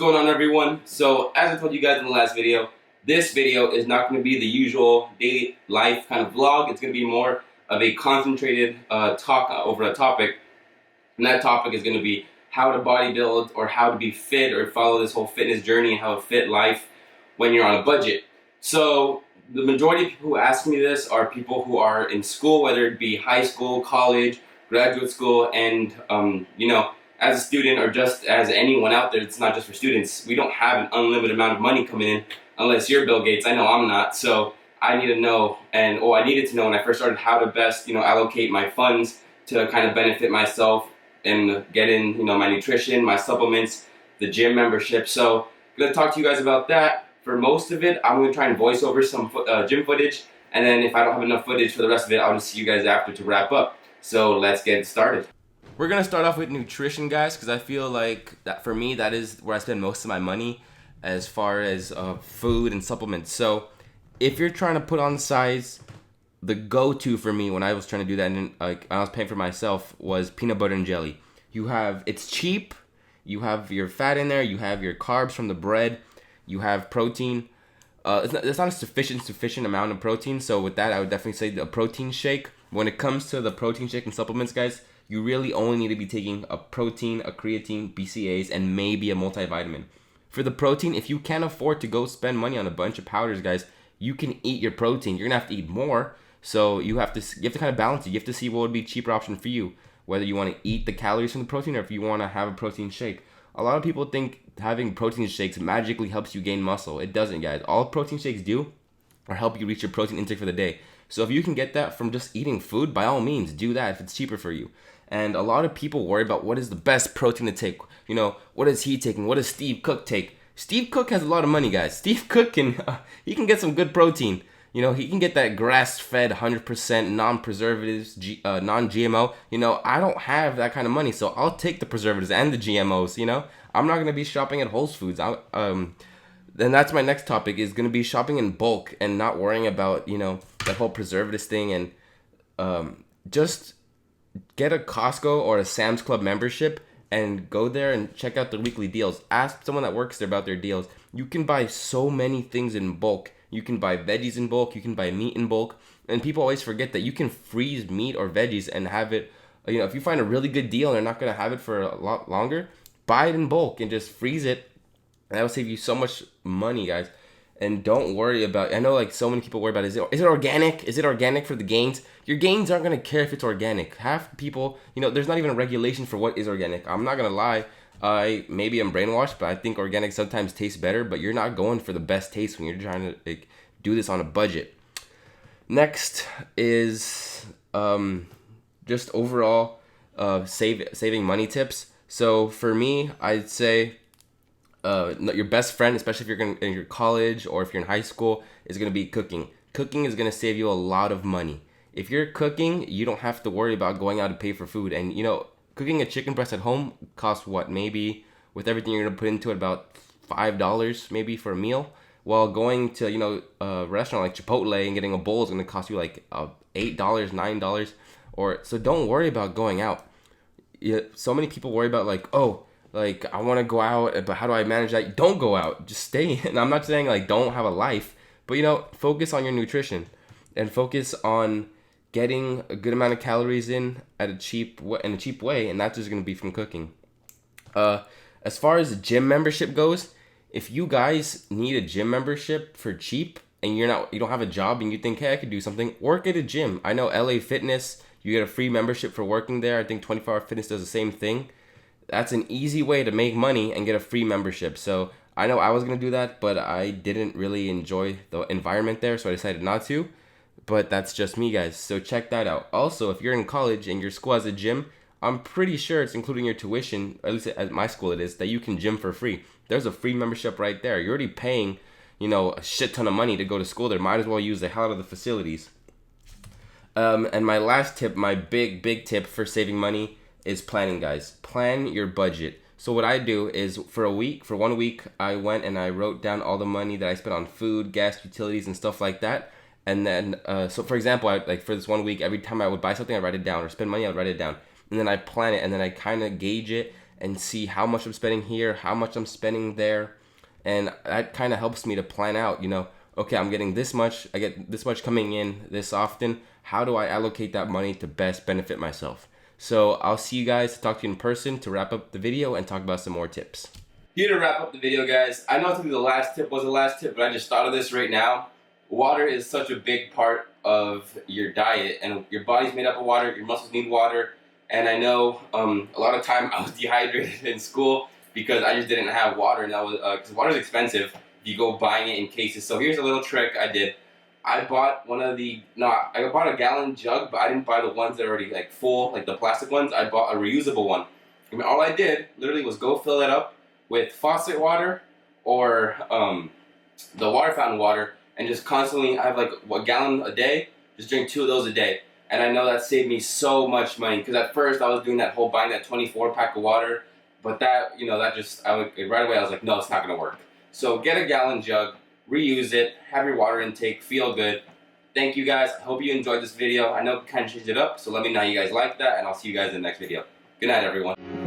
going on, everyone? So as I told you guys in the last video, this video is not going to be the usual daily life kind of vlog. It's going to be more of a concentrated talk over a topic, and that topic is going to be how to bodybuild or how to be fit or follow this whole fitness journey and how to fit life when you're on a budget. So the majority of people who ask me this are people who are in school, whether it be high school, college, graduate school, and as a student or just as anyone out there, it's not just for students. We don't have an unlimited amount of money coming in unless you're Bill Gates. I know I'm not, so I need to know, I needed to know when I first started how to best, allocate my funds to kind of benefit myself and get in, my nutrition, my supplements, the gym membership. So I'm gonna talk to you guys about that. For most of it, I'm gonna try and voice over some gym footage, and then if I don't have enough footage for the rest of it, I'll just see you guys after to wrap up. So let's get started. We're going to start off with nutrition, guys, because I feel like that for me, that is where I spend most of my money as far as food and supplements. So if you're trying to put on size, the go-to for me when I was trying to do that and I was paying for myself was peanut butter and jelly. It's cheap, you have your fat in there, you have your carbs from the bread, you have protein. It's not a sufficient amount of protein, so with that, I would definitely say a protein shake. When it comes to the protein shake and supplements, guys, you really only need to be taking a protein, a creatine, BCAAs, and maybe a multivitamin. For the protein, if you can't afford to go spend money on a bunch of powders, guys, you can eat your protein. You're gonna have to eat more, so you have to kind of balance it. You have to see what would be a cheaper option for you, whether you want to eat the calories from the protein or if you want to have a protein shake. A lot of people think having protein shakes magically helps you gain muscle. It doesn't, guys. All protein shakes do are help you reach your protein intake for the day. So if you can get that from just eating food, by all means, do that if it's cheaper for you. And a lot of people worry about what is the best protein to take. What is he taking? What does Steve Cook take? Steve Cook has a lot of money, guys. Steve Cook can get some good protein. He can get that grass-fed, 100% non-preservatives, non-GMO. I don't have that kind of money, so I'll take the preservatives and the GMOs. I'm not gonna be shopping at Whole Foods. Then that's my next topic, is gonna be shopping in bulk and not worrying about that whole preservatives thing, and just get a Costco or a Sam's Club membership and go there and check out their weekly deals. Ask someone that works there about their deals. You can buy so many things in bulk. You can buy veggies in bulk. You can buy meat in bulk. And people always forget that you can freeze meat or veggies and have it. If you find a really good deal and they're not going to have it for a lot longer, buy it in bulk and just freeze it. And that will save you so much money, guys. And don't worry about, I know so many people worry about, is it organic? Is it organic for the gains? Your gains aren't going to care if it's organic. Half people, there's not even a regulation for what is organic. I'm not going to lie. Maybe I'm brainwashed, but I think organic sometimes tastes better, but you're not going for the best taste when you're trying to do this on a budget. Next is just overall saving money tips. So for me, I'd say your best friend, especially if you're in your college or if you're in high school, is going to be cooking. Cooking is going to save you a lot of money. If you're cooking, you don't have to worry about going out to pay for food. And cooking a chicken breast at home costs what? Maybe with everything you're going to put into it, about $5 maybe for a meal. While going to a restaurant like Chipotle and getting a bowl is going to cost you like $8, $9. So don't worry about going out. So many people worry about I want to go out, but how do I manage that? Don't go out. Just stay. And I'm not saying don't have a life, but focus on your nutrition and focus on getting a good amount of calories in a cheap way, and that's just going to be from cooking. As far as gym membership goes, if you guys need a gym membership for cheap and you don't have a job and you think, hey, I could do something, work at a gym. I know LA Fitness, you get a free membership for working there. I think 24 Hour Fitness does the same thing. That's an easy way to make money and get a free membership. So I know I was going to do that, but I didn't really enjoy the environment there, so I decided not to. But that's just me, guys. So check that out. Also, if you're in college and your school has a gym, I'm pretty sure it's including your tuition, at least at my school it is, that you can gym for free. There's a free membership right there. You're already paying, a shit ton of money to go to school there. Might as well use the hell out of the facilities. And my last tip, my big tip for saving money is planning, guys. Plan your budget. So what I do is for 1 week, I went and I wrote down all the money that I spent on food, gas, utilities, and stuff like that. And then, so for example, for this 1 week, every time I would buy something, I'd write it down, or spend money, I'd write it down. And then I plan it, and then I kind of gauge it and see how much I'm spending here, how much I'm spending there. And that kind of helps me to plan out, okay, I'm getting this much, I get this much coming in this often. How do I allocate that money to best benefit myself? So I'll see you guys to talk to you in person to wrap up the video and talk about some more tips. Here to wrap up the video, guys. I know technically the last tip was the last tip, but I just thought of this right now. Water is such a big part of your diet, and your body's made up of water, your muscles need water, and I know a lot of time I was dehydrated in school because I just didn't have water, and that was because water's expensive if you go buying it in cases. So here's a little trick I did. I bought I bought a gallon jug, but I didn't buy the ones that are already like full, like the plastic ones. I bought a reusable one. I mean, all I did literally was go fill it up with faucet water or the water fountain water, and just constantly, I have like a gallon a day, just drink 2 of those a day. And I know that saved me so much money, because at first I was doing that whole buying that 24 pack of water, but that, right away I was like, no, it's not gonna work. So get a gallon jug, reuse it, have your water intake, feel good. Thank you guys, I hope you enjoyed this video. I know it kind of changed it up, so let me know how you guys like that, and I'll see you guys in the next video. Good night, everyone.